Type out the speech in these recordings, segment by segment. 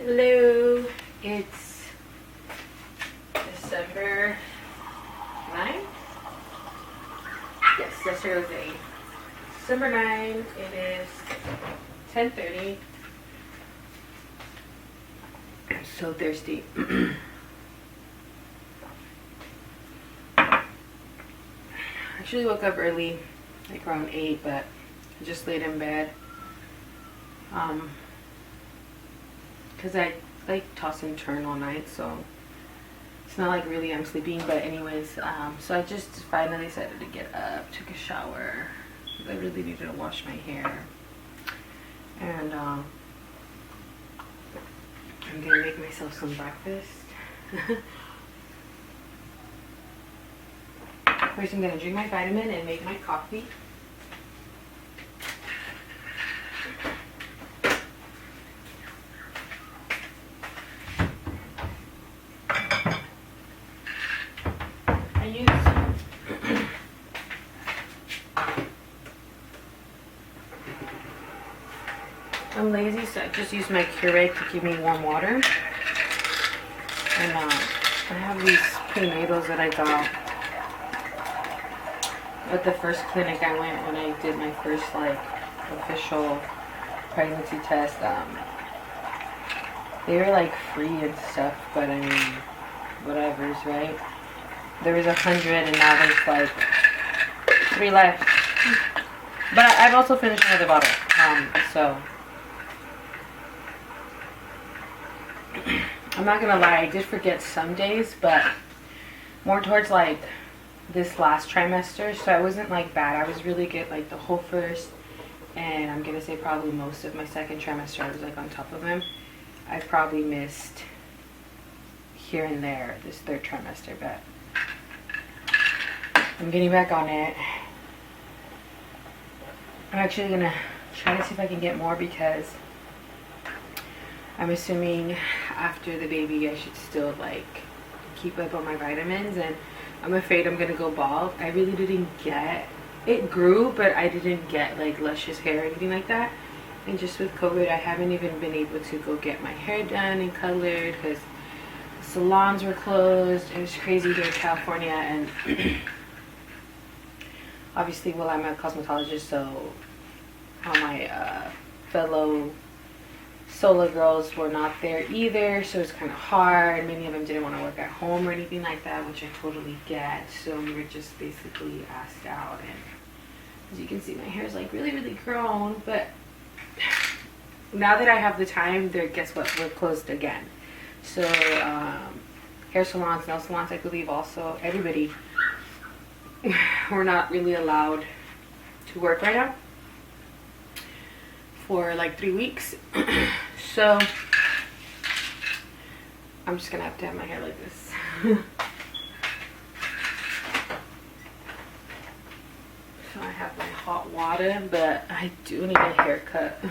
Hello, it's December 9th. Yes, yesterday was the 8th. December 9th, it is 10:30. I'm so thirsty. I actually woke up early, like around 8, but I just laid in bed. Because I like toss and turn all night, so it's not like really I'm sleeping. But anyways, so I just finally decided to get up, took a shower. I really needed to wash my hair, and I'm gonna make myself some breakfast. First, I'm gonna drink my vitamin and make my coffee. I'm lazy, so I just use my Keurig to give me warm water. And I have these prenatals that I got at the first clinic I went when I did my first like official pregnancy test. They were like free and stuff, but I mean, whatever's, right? There was 100 and now there's like 3 left. But I've also finished another bottle, so I'm not gonna lie, I did forget some days, but more towards like this last trimester, so I wasn't like bad. I was really good like the whole first, and I'm gonna say probably most of my second trimester I was like on top of them. I probably missed here and there this third trimester, but I'm getting back on it. I'm actually gonna try to see if I can get more, because I'm assuming after the baby I should still like keep up on my vitamins, and I'm afraid I'm gonna go bald. I really didn't get it, grew, but I didn't get like luscious hair or anything like that. And just with COVID, I haven't even been able to go get my hair done and colored because salons were closed. It was crazy here in California, and obviously, well, I'm a cosmetologist, so all my fellow solo girls were not there either, so it's kind of hard. Many of them didn't want to work at home or anything like that, which I totally get. So we were just basically asked out, and as you can see, my hair is like really grown. But now that I have the time, there, guess what, we're closed again. So hair salons, nail salons, I believe also, everybody, we're not really allowed to work right now for like 3 weeks. So I'm just gonna have to have my hair like this. So I have my hot water, but I do need a haircut.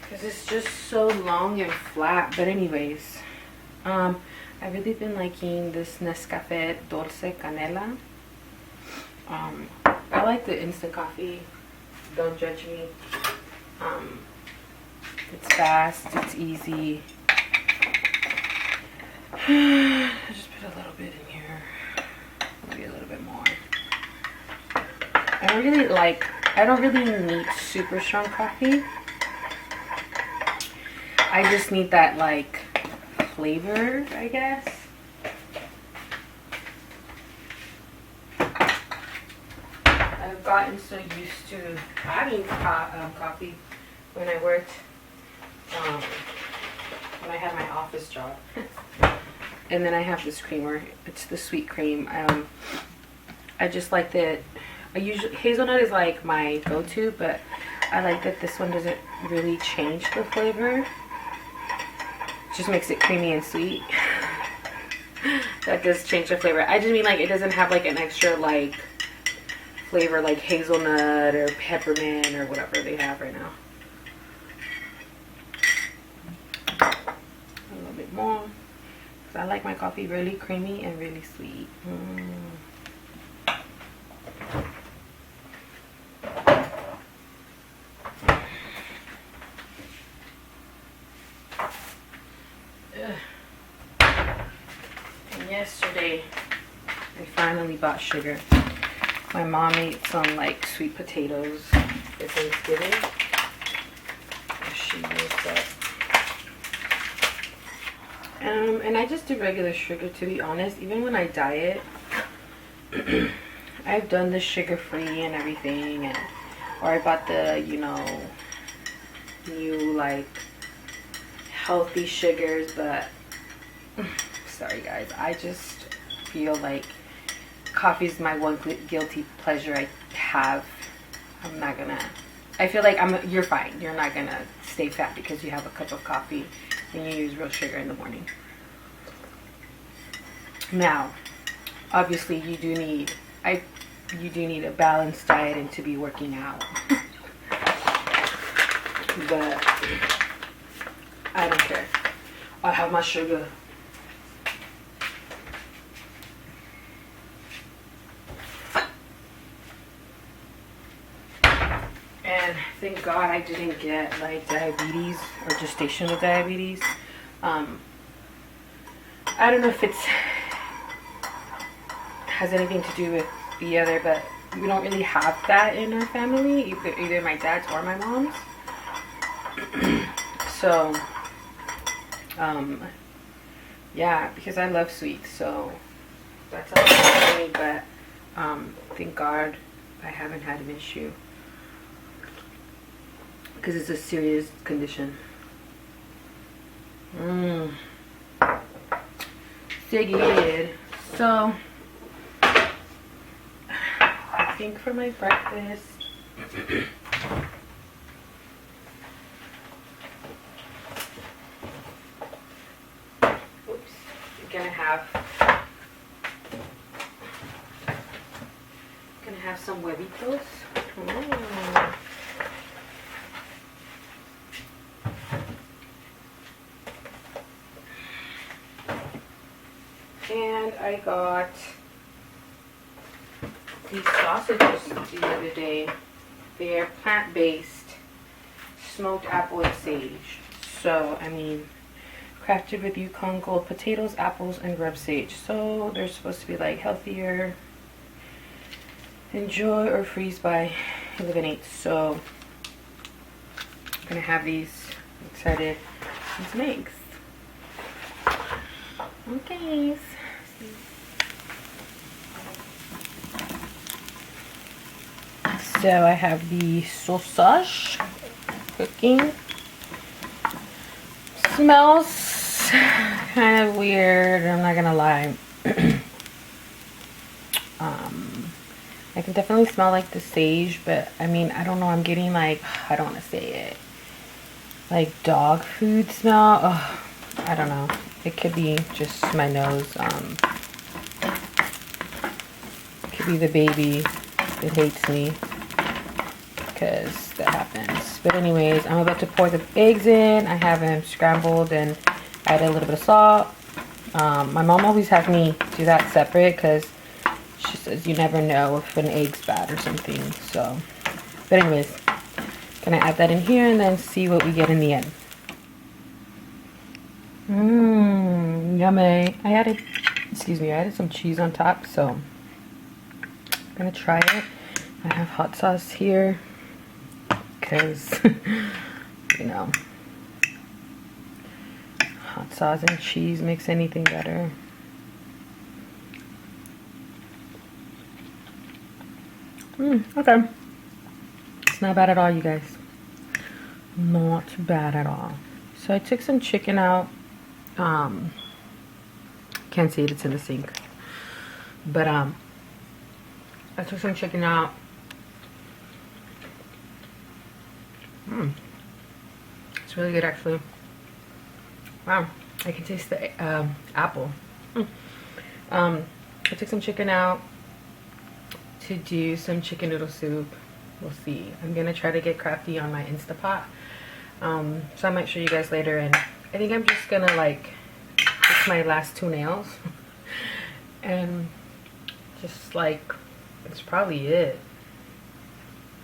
Because it's just so long and flat. But anyways, I've really been liking this Nescafe Dulce Canela. I like the instant coffee. Don't judge me. It's fast. It's easy. I just put a little bit in here. Maybe a little bit more. I don't really need super strong coffee. I just need that like flavor, I guess. I've gotten so used to having coffee when I worked, when I had my office job. And then I have this creamer. It's the sweet cream. I just like that. Hazelnut is like my go-to, but I like that this one doesn't really change the flavor. Just makes it creamy and sweet. That does change the flavor. I just mean like it doesn't have like an extra like flavor like hazelnut or peppermint or whatever they have right now. A little bit more, because I like my coffee really creamy and really sweet. Yesterday, I finally bought sugar. My mom made some like sweet potatoes for Thanksgiving. She used that. And I just do regular sugar, to be honest. Even when I diet, I've done the sugar free and everything, and or I bought the, you know, new like healthy sugars, but sorry guys, I just feel like coffee is my one guilty pleasure I have. I'm not gonna, I feel like you're fine, you're not gonna stay fat because you have a cup of coffee and you use real sugar in the morning. Now obviously you do need a balanced diet and to be working out. But I don't care, I have my sugar. And thank God I didn't get like diabetes or gestational diabetes. I don't know if it's has anything to do with the other, but we don't really have that in our family, either my dad's or my mom's. So yeah, because I love sweets, so that's all for me. But thank God I haven't had an issue, because it's a serious condition. So good. So I think for my breakfast, gonna have some huevitos. And I got these sausages the other day. They're plant-based, smoked apple and sage. So, I mean, crafted with Yukon Gold potatoes, apples, and grub sage. So they're supposed to be like healthier, enjoy or freeze by eliminate. So I'm gonna have these. I'm excited. And some eggs. Okay. So I have the sausage cooking. Smells kind of weird, I'm not gonna lie. I can definitely smell like the sage, but I mean, I don't know, I'm getting like, I don't want to say it, like dog food smell. Oh, I don't know, it could be just my nose. It could be the baby that hates me, because that happens. But anyways, I'm about to pour the eggs in. I have them scrambled and add a little bit of salt. My mom always has me do that separate because she says you never know if an egg's bad or something. So, but anyways, gonna add that in here and then see what we get in the end. Yummy. I added some cheese on top, so I'm gonna try it. I have hot sauce here because you know, hot sauce and cheese makes anything better. Okay. It's not bad at all, you guys. Not bad at all. So I took some chicken out. Can't see it, it's in the sink. But I took some chicken out. It's really good, actually. Wow, I can taste the apple. I took some chicken out to do some chicken noodle soup. We'll see. I'm gonna try to get crafty on my Instapot. So I might show you guys later. And I think I'm just gonna like fix my last 2 nails and just like, that's probably it.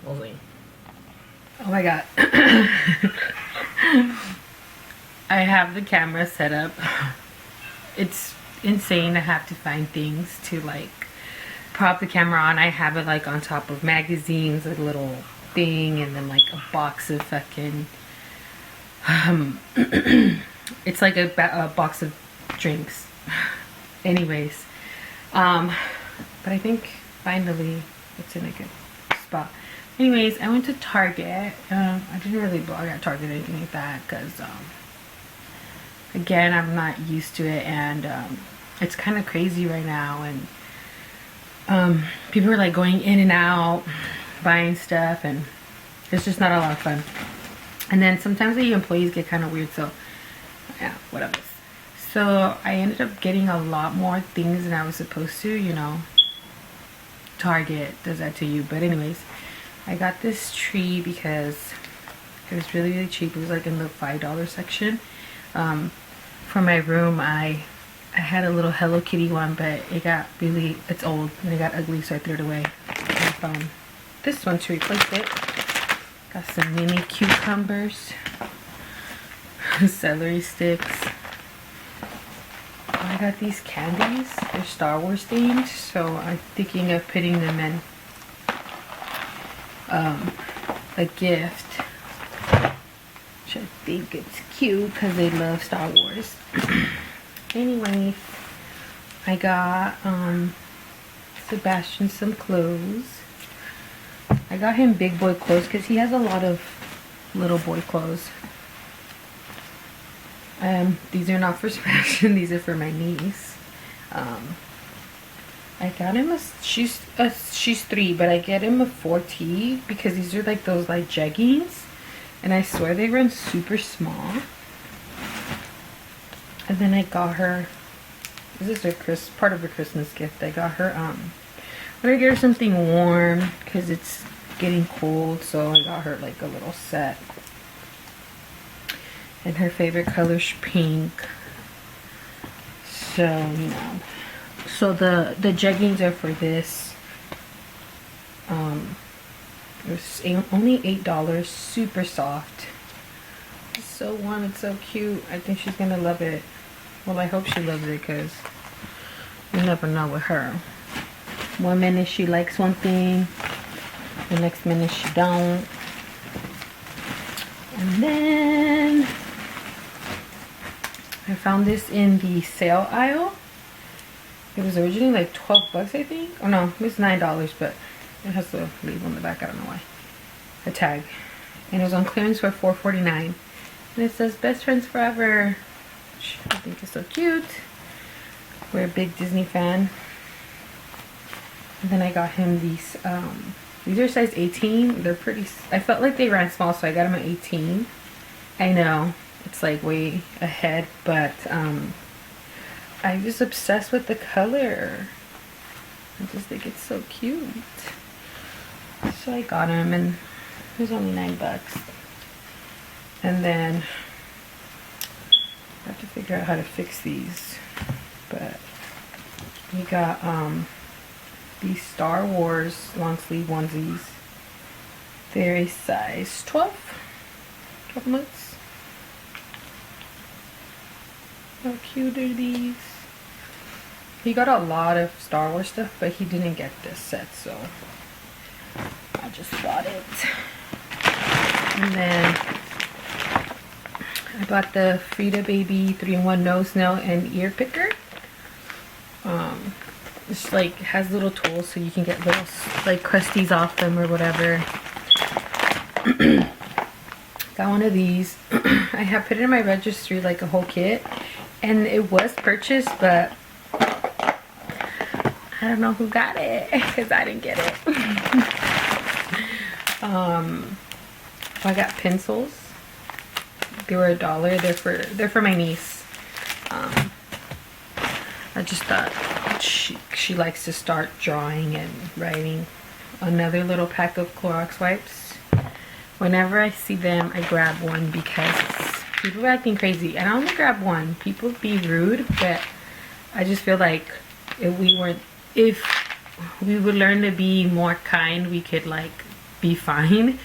We'll see. Oh my god. I have the camera set up. It's insane. I have to find things to like prop the camera on. I have it like on top of magazines, a little thing, and then like a box of fucking it's like a box of drinks. Anyways, but I think finally it's in a good spot. Anyways, I went to Target. I didn't really vlog at Target or anything like that because again, I'm not used to it, and it's kind of crazy right now, and people are like going in and out buying stuff, and it's just not a lot of fun. And then sometimes the employees get kind of weird, so yeah, whatever. So I ended up getting a lot more things than I was supposed to, you know. Target does that to you. But anyways, I got this tree because it was really, really cheap. It was like in the $5 section. For my room, I had a little Hello Kitty one, but it's old and it got ugly, so I threw it away. I found this one to replace it. Got some mini cucumbers, celery sticks. I got these candies. They're Star Wars themed, so I'm thinking of putting them in a gift, which I think it's cute because they love Star Wars. Anyway, I got Sebastian some clothes. I got him big boy clothes because he has a lot of little boy clothes. These are not for Sebastian, these are for my niece. I got him she's 3, but I get him a 4T because these are like those like jeggings, and I swear they run super small. And then I got her, this is part of her Christmas gift. I got her I'm gonna get her something warm because it's getting cold, so I got her like a little set. And her favorite color's pink. So, you know. So the jeggings are for this. It was only $8. Super soft. It's so warm. It's so cute. I think she's gonna love it. Well, I hope she loves it because you never know with her. One minute she likes one thing, the next minute she don't. And then I found this in the sale aisle. It was originally like 12 bucks, I think. Oh no, it's $9, but it has the label on the back. I don't know why. A tag. And it was on clearance for $4.49. And it says best friends forever, which I think is so cute. We're a big Disney fan. And then I got him these are size 18. They're pretty, I felt like they ran small, so I got them at 18. I know it's like way ahead, but I was obsessed with the color. I just think it's so cute. So I got him, and it was only $9. And then I have to figure out how to fix these, but we got these Star Wars long sleeve onesies. They're a size 12 months. How cute are these? He got a lot of Star Wars stuff, but he didn't get this set, so I just bought it. And then I bought the Frida Baby 3-in-1 nose, nail, and ear picker. It's like has little tools so you can get little like crusties off them or whatever. Got one of these. I have put it in my registry like a whole kit, and it was purchased, but I don't know who got it because I didn't get it. I got pencils. They were $1. They're for my niece. I just thought she likes to start drawing and writing. Another little pack of Clorox wipes. Whenever I see them, I grab one because people are acting crazy. And I only grab one. People be rude, but I just feel like if we would learn to be more kind, we could like be fine.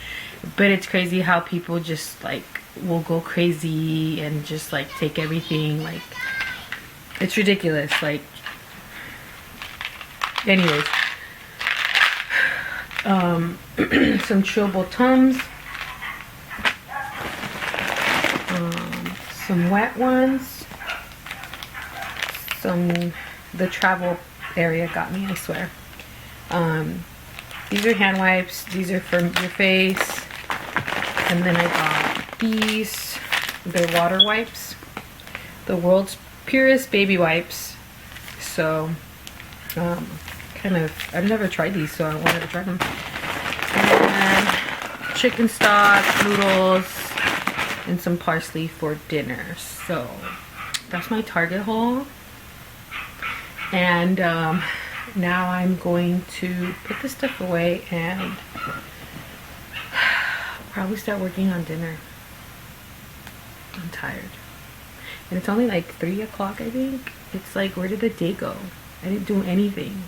But it's crazy how people just like will go crazy and just like take everything like It's ridiculous. Like, anyways, some chewable Tums, some wet ones, the travel area got me, I swear. These are hand wipes. These are for your face. And then I got these. They're water wipes. The world's purest baby wipes. So, I've never tried these, so I wanted to try them. And chicken stock, noodles, and some parsley for dinner. So, that's my Target haul. And, now I'm going to put this stuff away and probably start working on dinner. I'm tired. And it's only like 3 o'clock, I think. It's like, where did the day go? I didn't do anything.